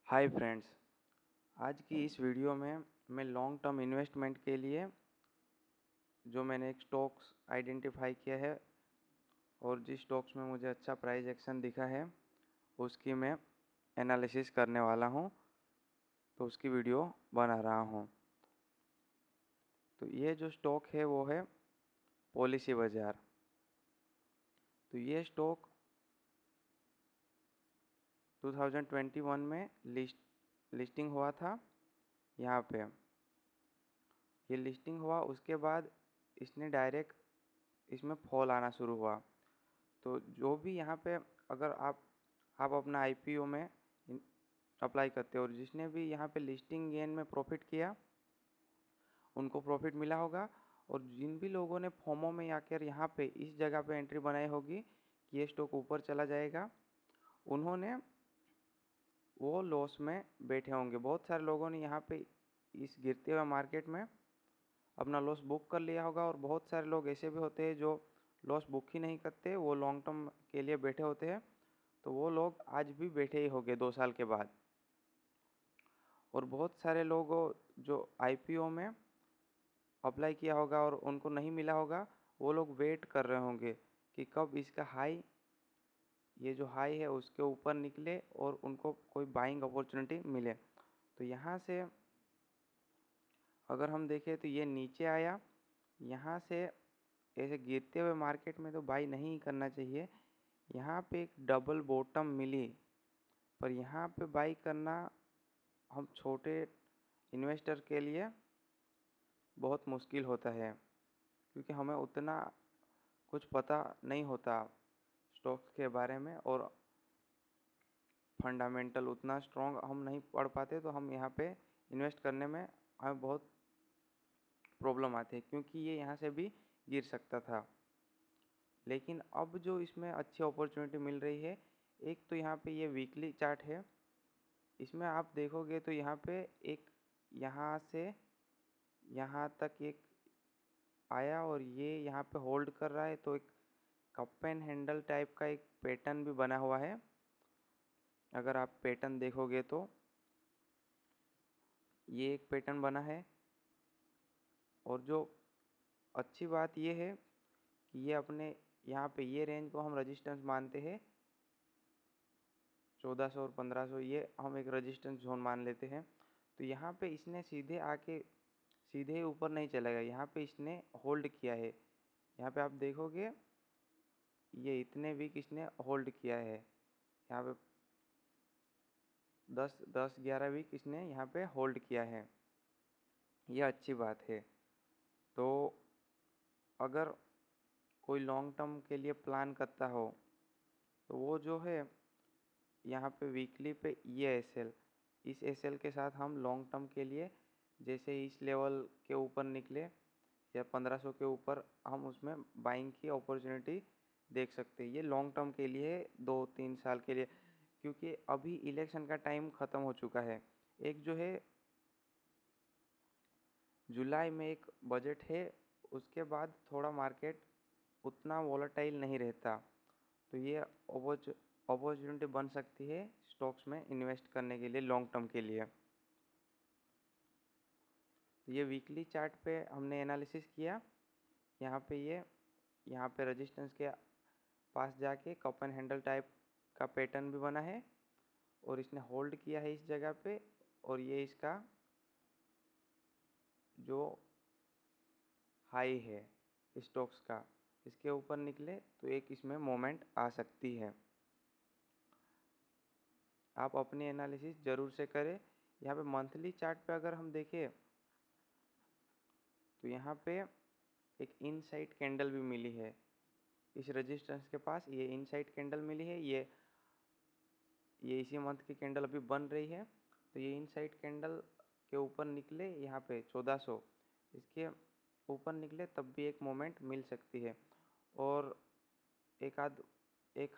Hi friends, आज की इस वीडियो में मैं लॉन्ग टर्म इन्वेस्टमेंट के लिए जो मैंने एक स्टॉक्स आइडेंटिफाई किया है और जिस स्टॉक्स में मुझे अच्छा प्राइस एक्शन दिखा है उसकी मैं एनालिसिस करने वाला हूँ। तो उसकी वीडियो बना रहा हूँ। तो ये जो स्टॉक है वो है पॉलिसी बाज़ार। तो ये स्टॉक 2021 में लिस्टिंग हुआ था। यहाँ पे ये लिस्टिंग हुआ, उसके बाद इसने डायरेक्ट इसमें फॉल आना शुरू हुआ। तो जो भी यहाँ पे अगर आप अपना आईपीओ में अप्लाई करते हो और जिसने भी यहाँ पे लिस्टिंग गेन में प्रॉफिट किया उनको प्रॉफिट मिला होगा, और जिन भी लोगों ने फोमो में आकर यहाँ पे इस जगह पे एंट्री बनाई होगी कि ये स्टॉक ऊपर चला जाएगा, उन्होंने वो लॉस में बैठे होंगे। बहुत सारे लोगों ने यहाँ पे इस गिरते हुए मार्केट में अपना लॉस बुक कर लिया होगा, और बहुत सारे लोग ऐसे भी होते हैं जो लॉस बुक ही नहीं करते, वो लॉन्ग टर्म के लिए बैठे होते हैं। तो वो लोग आज भी बैठे ही होंगे 2 साल के बाद। और बहुत सारे लोग जो आईपीओ में अप्लाई किया होगा और उनको नहीं मिला होगा, वो लोग वेट कर रहे होंगे कि कब इसका हाई, ये जो हाई है उसके ऊपर निकले और उनको कोई बाइंग अपॉर्चुनिटी मिले। तो यहाँ से अगर हम देखें तो ये नीचे आया, यहाँ से ऐसे गिरते हुए मार्केट में तो बाई नहीं करना चाहिए। यहाँ पे एक डबल बॉटम मिली, पर यहाँ पे बाई करना हम छोटे इन्वेस्टर के लिए बहुत मुश्किल होता है, क्योंकि हमें उतना कुछ पता नहीं होता स्टॉक्स के बारे में, और फंडामेंटल उतना स्ट्रॉन्ग हम नहीं पढ़ पाते। तो हम यहाँ पे इन्वेस्ट करने में हमें बहुत प्रॉब्लम आती है, क्योंकि ये यहाँ से भी गिर सकता था। लेकिन अब जो इसमें अच्छी अपॉर्चुनिटी मिल रही है, एक तो यहाँ पे ये वीकली चार्ट है, इसमें आप देखोगे तो यहाँ पे एक यहाँ से यहाँ तक एक आया और ये यहाँ पे होल्ड कर रहा है। तो एक कप एंड हैंडल टाइप का एक पैटर्न भी बना हुआ है। अगर आप पैटर्न देखोगे तो ये एक पैटर्न बना है, और जो अच्छी बात ये है कि ये अपने यहाँ पे ये रेंज को हम रेजिस्टेंस मानते हैं, 1400 और 1500, ये हम एक रेजिस्टेंस जोन मान लेते हैं। तो यहाँ पे इसने सीधे आके सीधे ही ऊपर नहीं चला गया, यहाँ पे इसने होल्ड किया है। यहाँ पे आप देखोगे ये इतने वीक इसने होल्ड किया है। यहाँ पे 10-11 वीक इसने यहाँ पे होल्ड किया है, यह अच्छी बात है। तो अगर कोई लॉन्ग टर्म के लिए प्लान करता हो तो वो जो है यहाँ पे वीकली पे ये एसएल, इस एसएल के साथ हम लॉन्ग टर्म के लिए जैसे इस लेवल के ऊपर निकले या 1500 के ऊपर, हम उसमें बाइंग की अपॉर्चुनिटी देख सकते हैं। ये लॉन्ग टर्म के लिए 2-3 साल के लिए, क्योंकि अभी इलेक्शन का टाइम ख़त्म हो चुका है। एक जो है जुलाई में एक बजट है, उसके बाद थोड़ा मार्केट उतना वॉलेटाइल नहीं रहता। तो ये अपॉर्चुनिटी बन सकती है स्टॉक्स में इन्वेस्ट करने के लिए लॉन्ग टर्म के लिए। तो ये वीकली चार्ट पे हमने एनालिसिस किया। यहाँ पे रेजिस्टेंस के पास जाके कप एंड हैंडल टाइप का पैटर्न भी बना है, और इसने होल्ड किया है इस जगह पे, और ये इसका जो हाई है स्टॉक्स का, इसके ऊपर निकले तो एक इसमें मोमेंट आ सकती है। आप अपनी एनालिसिस ज़रूर से करें। यहाँ पे मंथली चार्ट पे अगर हम देखें तो यहाँ पे एक इनसाइड कैंडल भी मिली है इस रेजिस्टेंस के पास। ये इनसाइड कैंडल मिली है, ये इसी मंथ की कैंडल अभी बन रही है। तो ये इनसाइड कैंडल के ऊपर निकले यहाँ पे 1400, इसके ऊपर निकले तब भी एक मोमेंट मिल सकती है, और एक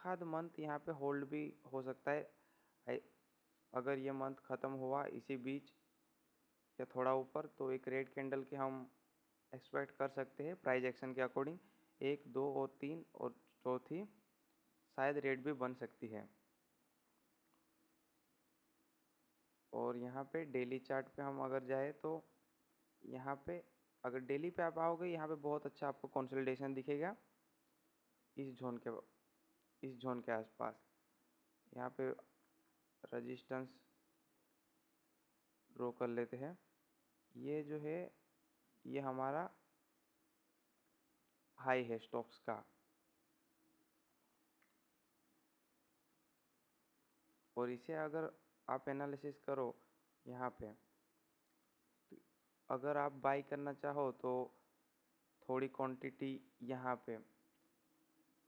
आध मंथ यहाँ पे होल्ड भी हो सकता है। अगर ये मंथ ख़त्म हुआ इसी बीच या थोड़ा ऊपर, तो एक रेड कैंडल के हम एक्सपेक्ट कर सकते हैं प्राइस एक्शन के अकॉर्डिंग। 1, 2 और 3 और चौथी शायद रेड भी बन सकती है। और यहाँ पे डेली चार्ट पे हम अगर जाए तो यहाँ पे अगर डेली पे आप आओगे, यहाँ पे बहुत अच्छा आपको कंसोलिडेशन दिखेगा इस जोन के आसपास। यहाँ पे रेजिस्टेंस ड्रॉ कर लेते हैं। ये जो है ये हमारा हाई है स्टॉक्स का, और इसे अगर आप एनालिसिस करो यहाँ पे, तो अगर आप बाई करना चाहो तो थोड़ी क्वांटिटी यहाँ पे,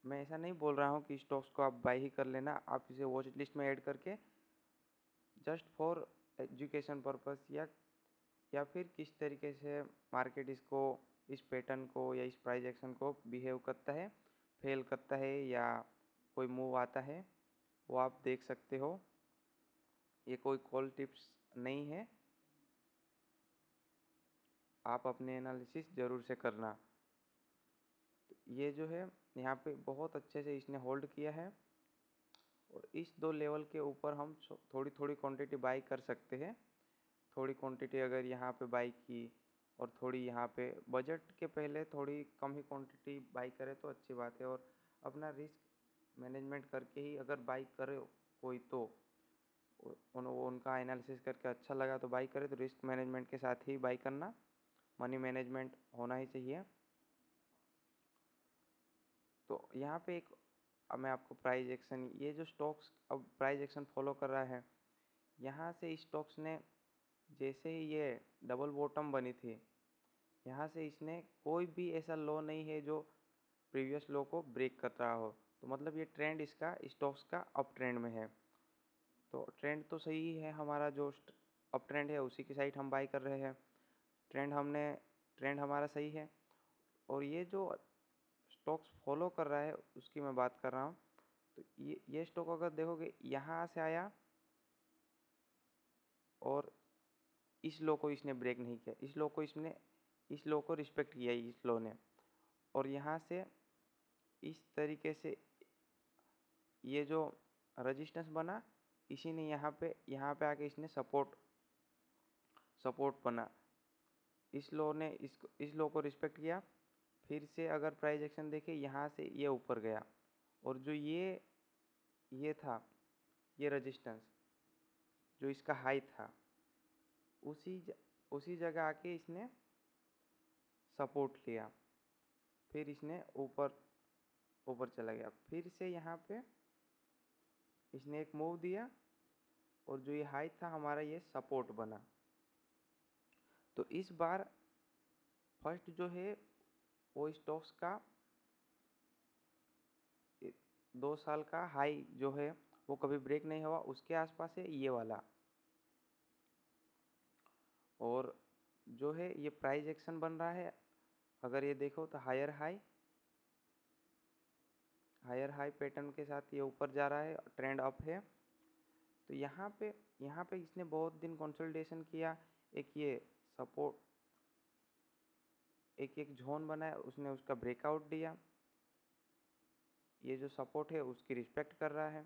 मैं ऐसा नहीं बोल रहा हूँ कि स्टॉक्स को आप बाई ही कर लेना, आप इसे वॉच लिस्ट में ऐड करके जस्ट फॉर एजुकेशन पर्पस या फिर किस तरीके से मार्केट इसको, इस पैटर्न को या इस प्राइस एक्शन को बिहेव करता है, फेल करता है या कोई मूव आता है, वो आप देख सकते हो। ये कोई कॉल टिप्स नहीं है, आप अपने एनालिसिस ज़रूर से करना। तो ये जो है यहाँ पे बहुत अच्छे से इसने होल्ड किया है, और इस 2 लेवल के ऊपर हम थोड़ी थोड़ी क्वांटिटी बाई कर सकते हैं। थोड़ी क्वांटिटी अगर यहाँ पे बाई की और थोड़ी यहाँ पे, बजट के पहले थोड़ी कम ही क्वांटिटी बाई करें तो अच्छी बात है। और अपना रिस्क मैनेजमेंट करके ही अगर बाई करे कोई, तो उनका एनालिसिस करके अच्छा लगा तो बाई करे, तो रिस्क मैनेजमेंट के साथ ही बाई करना, मनी मैनेजमेंट होना ही चाहिए। तो यहाँ पे एक, अब मैं आपको प्राइस एक्शन, ये जो स्टॉक्स अब प्राइस एक्शन फॉलो कर रहा है, यहाँ से स्टॉक्स ने जैसे ही ये डबल बॉटम बनी थी, यहाँ से इसने कोई भी ऐसा लो नहीं है जो प्रीवियस लो को ब्रेक कर रहा हो। तो मतलब ये ट्रेंड इसका स्टॉक्स का अप ट्रेंड में है। तो ट्रेंड तो सही है, हमारा जो अप ट्रेंड है उसी की साइड हम बाई कर रहे हैं। ट्रेंड हमारा सही है। और ये जो स्टॉक्स फॉलो कर रहा है उसकी मैं बात कर रहा हूँ। तो ये स्टॉक अगर देखोगे यहाँ से आया और इस लो को इसने ब्रेक नहीं किया, इस लो को रिस्पेक्ट किया इस लो ने, और यहाँ से इस तरीके से ये जो रेजिस्टेंस बना, इसी ने यहाँ पे आके इसने सपोर्ट बना, इस लो ने इस लो को रिस्पेक्ट किया। फिर से अगर प्राइस एक्शन देखे, यहाँ से ये ऊपर गया, और जो ये था, ये रेजिस्टेंस जो इसका हाई था, उसी जगह आके इसने सपोर्ट लिया, फिर इसने ऊपर चला गया, फिर से यहाँ पे इसने एक मूव दिया, और जो ये हाई था हमारा, ये सपोर्ट बना। तो इस बार फर्स्ट जो है वो स्टॉक्स का 2 साल का हाई जो है वो कभी ब्रेक नहीं हुआ, उसके आसपास है ये वाला। और जो है ये प्राइस एक्शन बन रहा है, अगर ये देखो तो हायर हाई पैटर्न के साथ ये ऊपर जा रहा है, ट्रेंड अप है। तो यहाँ पे इसने बहुत दिन कंसोलिडेशन किया, एक ये सपोर्ट, एक जोन बनाया, उसने उसका ब्रेकआउट दिया, ये जो सपोर्ट है उसकी रिस्पेक्ट कर रहा है।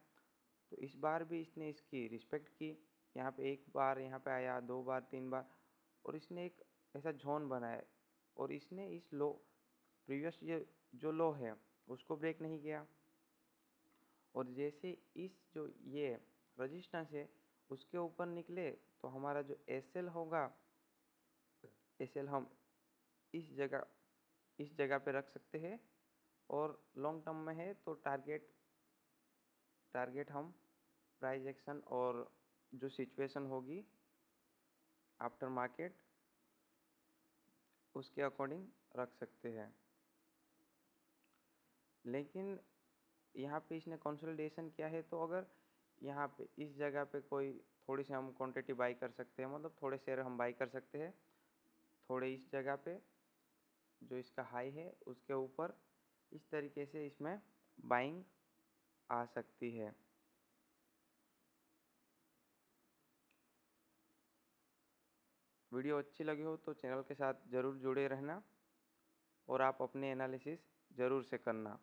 तो इस बार भी इसने इसकी रिस्पेक्ट की, यहाँ पे एक बार यहाँ पे आया, 2 बार 3 बार, और इसने एक ऐसा जोन बनाया, और इसने इस लो, प्रीवियस ये जो लो है उसको ब्रेक नहीं किया। और जैसे इस जो ये रेजिस्टेंस है उसके ऊपर निकले, तो हमारा जो एसएल होगा, एसएल हम इस जगह पे रख सकते हैं। और लॉन्ग टर्म में है तो टारगेट हम प्राइस एक्शन और जो सिचुएशन होगी आफ्टर मार्केट, उसके अकॉर्डिंग रख सकते हैं। लेकिन यहाँ पे इसने कंसोलिडेशन किया है, तो अगर यहाँ पे इस जगह पे कोई थोड़ी सी हम क्वांटिटी बाई कर सकते हैं, मतलब थोड़े शेयर हम बाई कर सकते हैं, थोड़े इस जगह पे जो इसका हाई है उसके ऊपर, इस तरीके से इसमें बाइंग आ सकती है। वीडियो अच्छी लगी हो तो चैनल के साथ ज़रूर जुड़े रहना, और आप अपने एनालिसिस ज़रूर से करना।